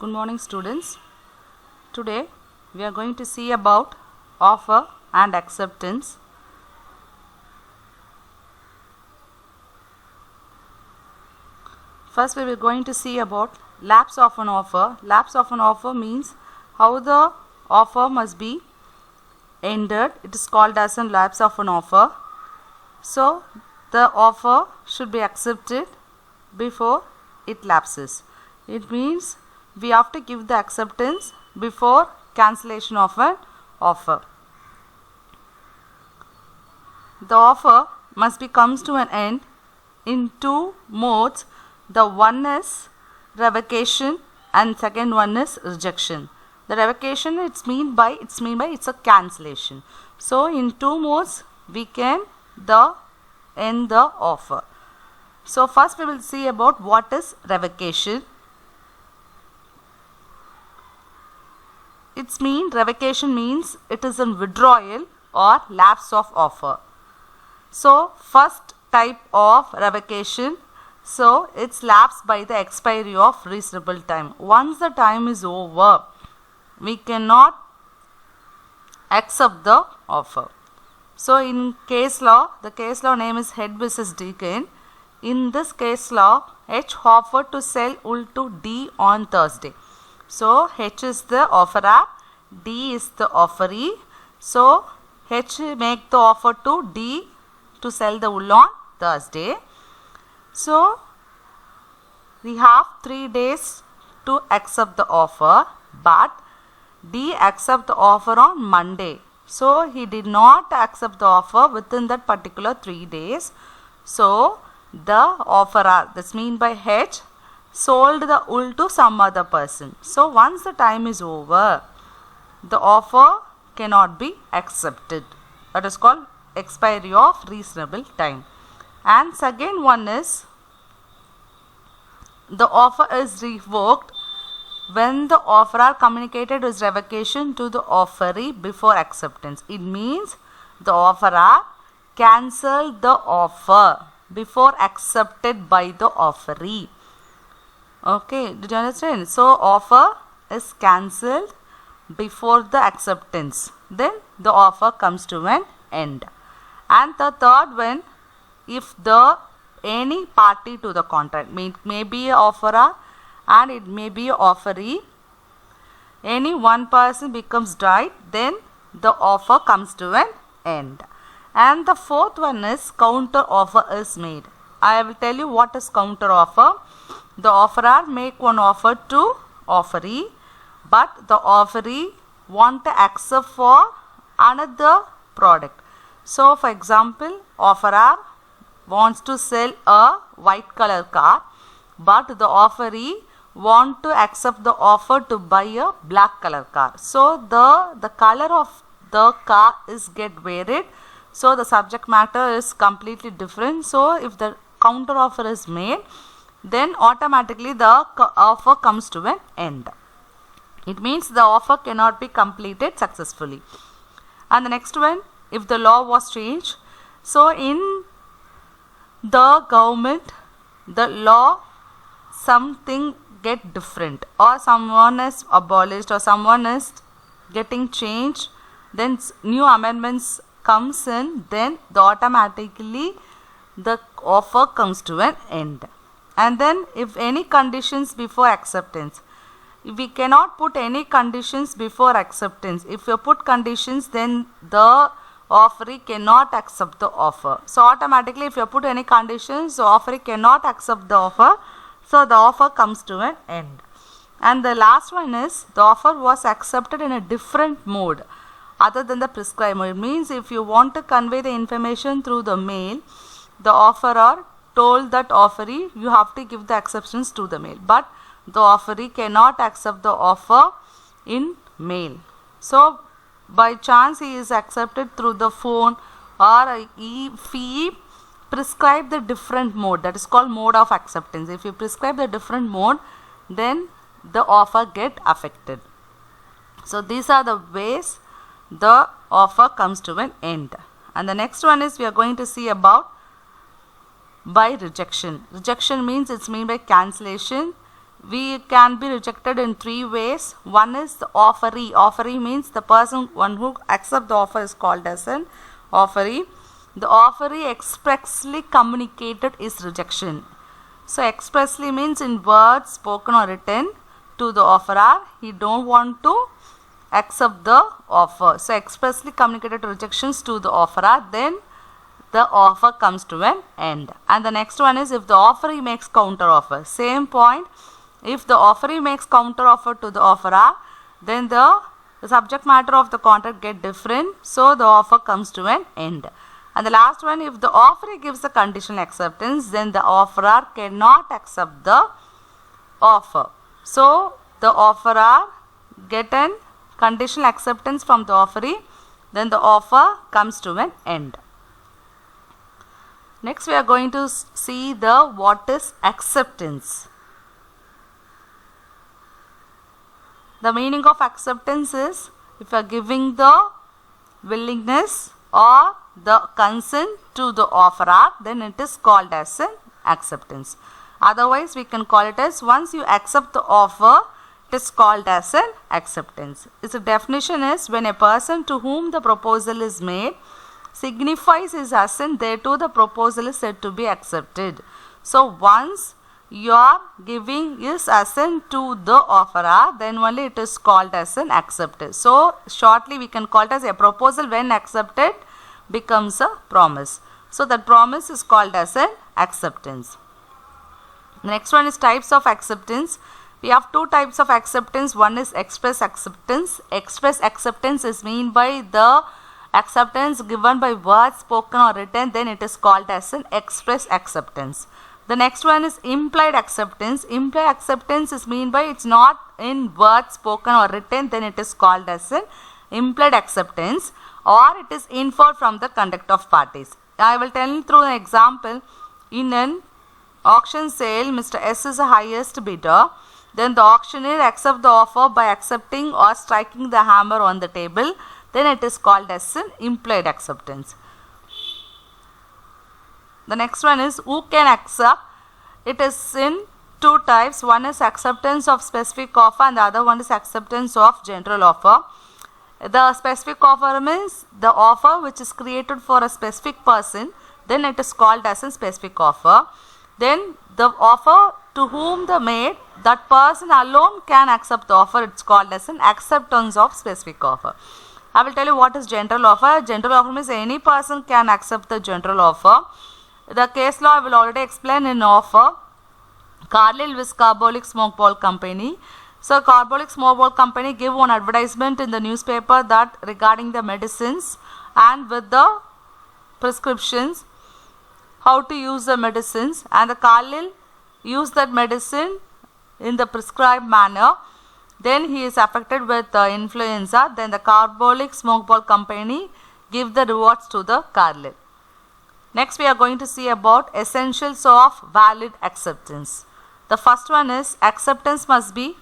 Good morning, students. Today we are going to see about offer and acceptance. First we are going to see about lapse of an offer. Lapse of an offer means how the offer must be ended. It is called as a lapse of an offer. So the offer should be accepted before it lapses. It means we have to give the acceptance before cancellation of an offer. The offer must be comes to an end in two modes. The one is revocation and second one is rejection. The revocation it's a cancellation. So in two modes we can end the offer. So first we will see about what is revocation. Revocation means it is a withdrawal or lapse of offer. So first type of revocation, so it's lapsed by the expiry of reasonable time. Once the time is over, we cannot accept the offer. So in case law, the case law name is Head vs. Deakin. In this case law, H offered to sell wool to D on Thursday. So H is the offerer, D is the offeree. So H make the offer to D to sell the wool on Thursday. So we have 3 days to accept the offer, but D accept the offer on Monday. So he did not accept the offer within that particular 3 days. So the offerer, this means by H, sold the wool to some other person. So once the time is over, the offer cannot be accepted. That is called expiry of reasonable time. And second one is the offer is revoked when the offerer communicated his revocation to the offeree before acceptance. It means the offerer cancelled the offer before accepted by the offeree. Okay, did you understand? So offer is cancelled before the acceptance. Then the offer comes to an end. And the third one, if the any party to the contract, may be a offerer and it may be a offeree, any one person becomes died, then the offer comes to an end. And the fourth one is counter offer is made. I will tell you what is counter offer. The offerer make one offer to offeree, but the offeree want to accept for another product. So for example, offerer wants to sell a white color car, but the offeree want to accept the offer to buy a black color car. So the color of the car is get varied. So the subject matter is completely different. So if the counter offer is made, then automatically the offer comes to an end. It means the offer cannot be completed successfully. And the next one, if the law was changed. So in the government, the law something get different, or someone is abolished, or someone is getting changed, then new amendments comes in, then automatically the offer comes to an end. And then if any conditions before acceptance, we cannot put any conditions before acceptance. If you put conditions, then the offeree cannot accept the offer. So automatically if you put any conditions, the offeree cannot accept the offer. So the offer comes to an end. And the last one is the offer was accepted in a different mode other than the prescribed mode. It means if you want to convey the information through the mail, the offerer told that offeree you have to give the acceptance to the mail, but the offeree cannot accept the offer in mail. So by chance he is accepted through the phone, or if he prescribe the different mode, that is called mode of acceptance. If you prescribe the different mode, then the offer get affected. So these are the ways the offer comes to an end. And the next one is we are going to see about by rejection. Rejection means it's mean by cancellation. we can be rejected in three ways. One is the offeree. Offeree means the person one who accepts the offer is called as an offeree. The offeree expressly communicated his rejection. So expressly means in words spoken or written to the offerer, he don't want to accept the offer. So expressly communicated rejections to the offerer, then the offer comes to an end. And the next one is if the offeree makes counter offer. Same point, if the offeree makes counter offer to the offerer, then the subject matter of the contract get different, so the offer comes to an end. And the last one, if the offeree gives the conditional acceptance, then the offerer cannot accept the offer. So the offerer get an conditional acceptance from the offeree, then the offer comes to an end. Next we are going to see the what is acceptance. The meaning of acceptance is if you are giving the willingness or the consent to the offerer, then it is called as an acceptance. Otherwise we can call it as once you accept the offer, it is called as an acceptance. Its definition is when a person to whom the proposal is made signifies his assent thereto, the proposal is said to be accepted. So once you are giving his assent to the offerer, then only it is called as an acceptance. So shortly we can call it as a proposal when accepted becomes a promise. So that promise is called as an acceptance. The next one is types of acceptance. We have two types of acceptance. One is express acceptance. Express acceptance is meant by the acceptance given by words spoken or written, then it is called as an express acceptance. The next one is implied acceptance. Implied acceptance is meant by it's not in words spoken or written, then it is called as an implied acceptance, or it is inferred from the conduct of parties. I will tell you through an example. In an auction sale, Mr. S is the highest bidder. Then the auctioneer accepts the offer by accepting or striking the hammer on the table. Then it is called as an implied acceptance. The next one is who can accept. It is in two types. One is acceptance of specific offer and the other one is acceptance of general offer. The specific offer means the offer which is created for a specific person, then it is called as a specific offer. Then the offer to whom the made, that person alone can accept the offer, it's called as an acceptance of specific offer. I will tell you what is general offer. General offer means any person can accept the general offer. The case law I will already explain in offer. Carlyle with Carbolic Smoke Ball Company. So Carbolic Smoke Ball Company give one advertisement in the newspaper that regarding the medicines and with the prescriptions, how to use the medicines, and the Carlyle use that medicine in the prescribed manner. Then he is affected with influenza. Then the Carbolic Smoke Ball Company give the rewards to the Carlyle. Next we are going to see about essentials of valid acceptance. The first one is acceptance must be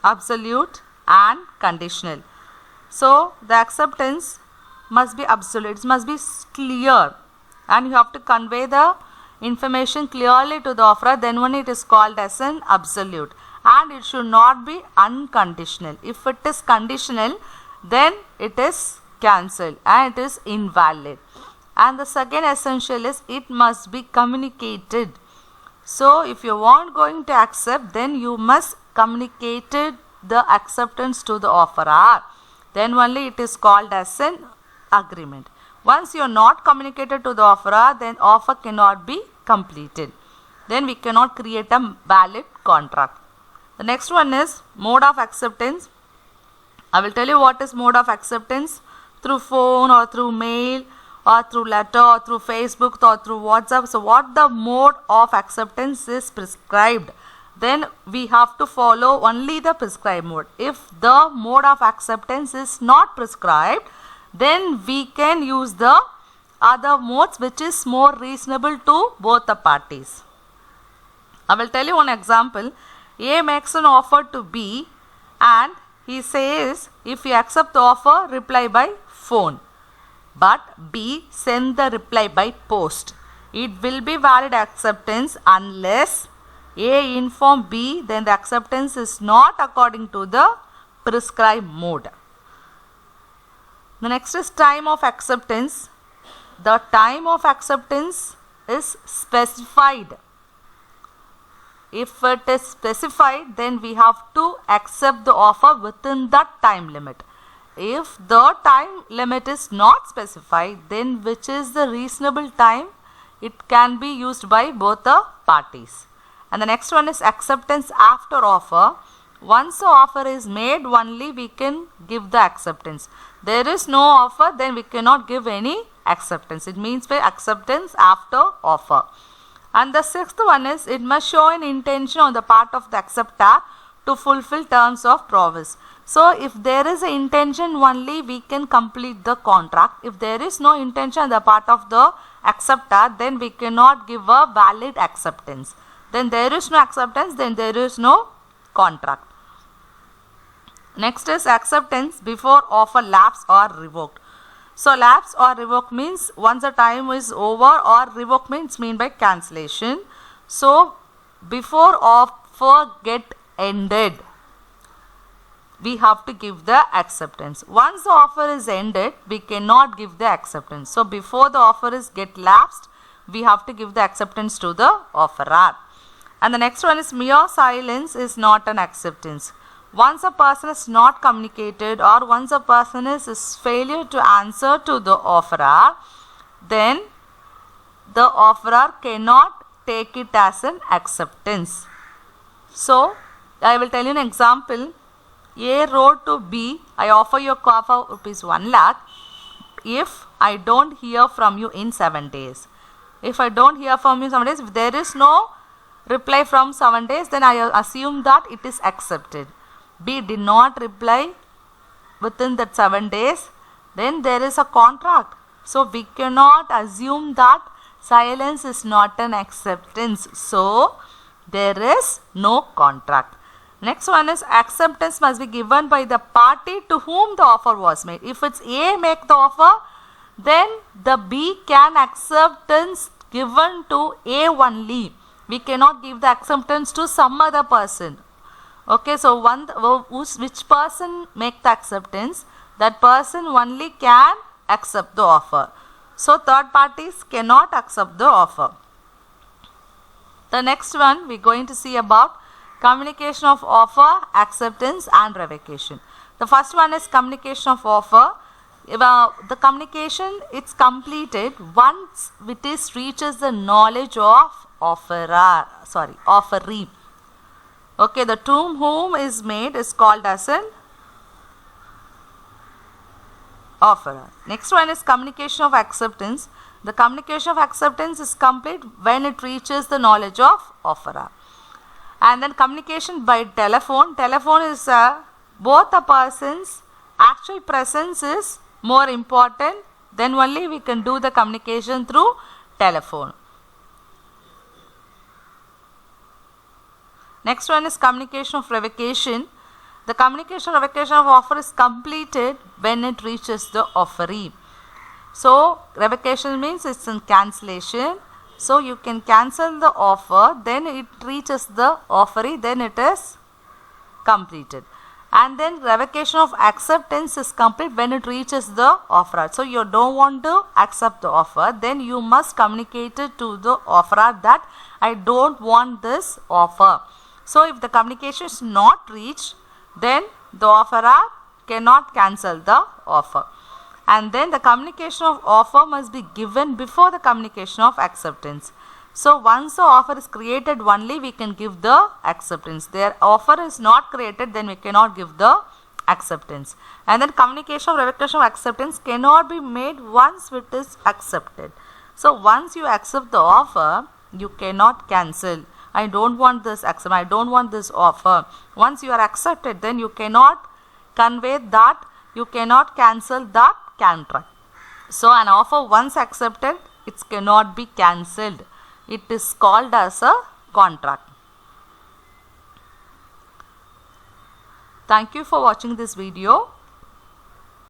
absolute and conditional. So the acceptance must be absolute, it must be clear, and you have to convey the information clearly to the offerer, then only it is called as an absolute. And it should not be unconditional. If it is conditional, then it is cancelled and it is invalid. And the second essential is it must be communicated. So if you want going to accept, then you must communicate the acceptance to the offerer, then only it is called as an agreement. Once you are not communicated to the offerer, then offer cannot be completed. Then we cannot create a valid contract. The next one is mode of acceptance. I will tell you what is mode of acceptance. Through phone or through mail or through letter or through Facebook or through WhatsApp. So what the mode of acceptance is prescribed, then we have to follow only the prescribed mode. If the mode of acceptance is not prescribed, then we can use the other modes which is more reasonable to both the parties. I will tell you one example. A makes an offer to B and he says if you accept the offer, reply by phone. But B send the reply by post. It will be valid acceptance unless A inform B, then the acceptance is not according to the prescribed mode. The next is time of acceptance. The time of acceptance is specified. If it is specified, then we have to accept the offer within that time limit. If the time limit is not specified, then which is the reasonable time, it can be used by both the parties. And the next one is acceptance after offer. Once the offer is made, only we can give the acceptance. There is no offer, then we cannot give any acceptance. It means by acceptance after offer. And the sixth one is, it must show an intention on the part of the acceptor to fulfill terms of promise. So if there is an intention, only we can complete the contract. If there is no intention on the part of the acceptor, then we cannot give a valid acceptance. Then there is no acceptance, then there is no contract. Next is acceptance before offer lapse or revoked. So lapse or revoke means once the time is over, or revoke means mean by cancellation. So before offer get ended, we have to give the acceptance. Once the offer is ended, we cannot give the acceptance. So before the offer is get lapsed, we have to give the acceptance to the offerer. And the next one is mere silence is not an acceptance. Once a person is not communicated, or once a person is failure to answer to the offerer, then the offerer cannot take it as an acceptance. So I will tell you an example. A wrote to B, I offer you a car for rupees 1 lakh if I don't hear from you in 7 days. If I don't hear from you in 7 days, if there is no reply from 7 days, then I assume that it is accepted. B did not reply within that 7 days, then there is a contract. So we cannot assume that silence is not an acceptance. So there is no contract. Next one is acceptance must be given by the party to whom the offer was made. If it's A make the offer, then the B can acceptance given to A only. We cannot give the acceptance to some other person. Okay, so which person make the acceptance, that person only can accept the offer. So third parties cannot accept the offer. The next one we are going to see about communication of offer, acceptance and revocation. The first one is communication of offer. The communication is completed once it is reaches the knowledge of offeree. Okay, the to whom is made is called as an offerer. Next one is communication of acceptance. The communication of acceptance is complete when it reaches the knowledge of offerer. And then communication by telephone. Telephone is both the person's actual presence is more important, then only we can do the communication through telephone. Next one is communication of revocation. The communication of revocation of offer is completed when it reaches the offeree. So revocation means it's in cancellation. So you can cancel the offer, then it reaches the offeree, then it is completed. And then revocation of acceptance is complete when it reaches the offerer. So you don't want to accept the offer, then you must communicate it to the offerer that I don't want this offer. So if the communication is not reached, then the offerer cannot cancel the offer. And then the communication of offer must be given before the communication of acceptance. So once the offer is created, only we can give the acceptance. Their offer is not created, then we cannot give the acceptance. And then communication of revocation of acceptance cannot be made once it is accepted. So once you accept the offer, you cannot cancel. I don't want this accept. I don't want this offer. Once you are accepted, then you cannot convey that. You cannot cancel that contract. So an offer once accepted, it cannot be cancelled. It is called as a contract. Thank you for watching this video.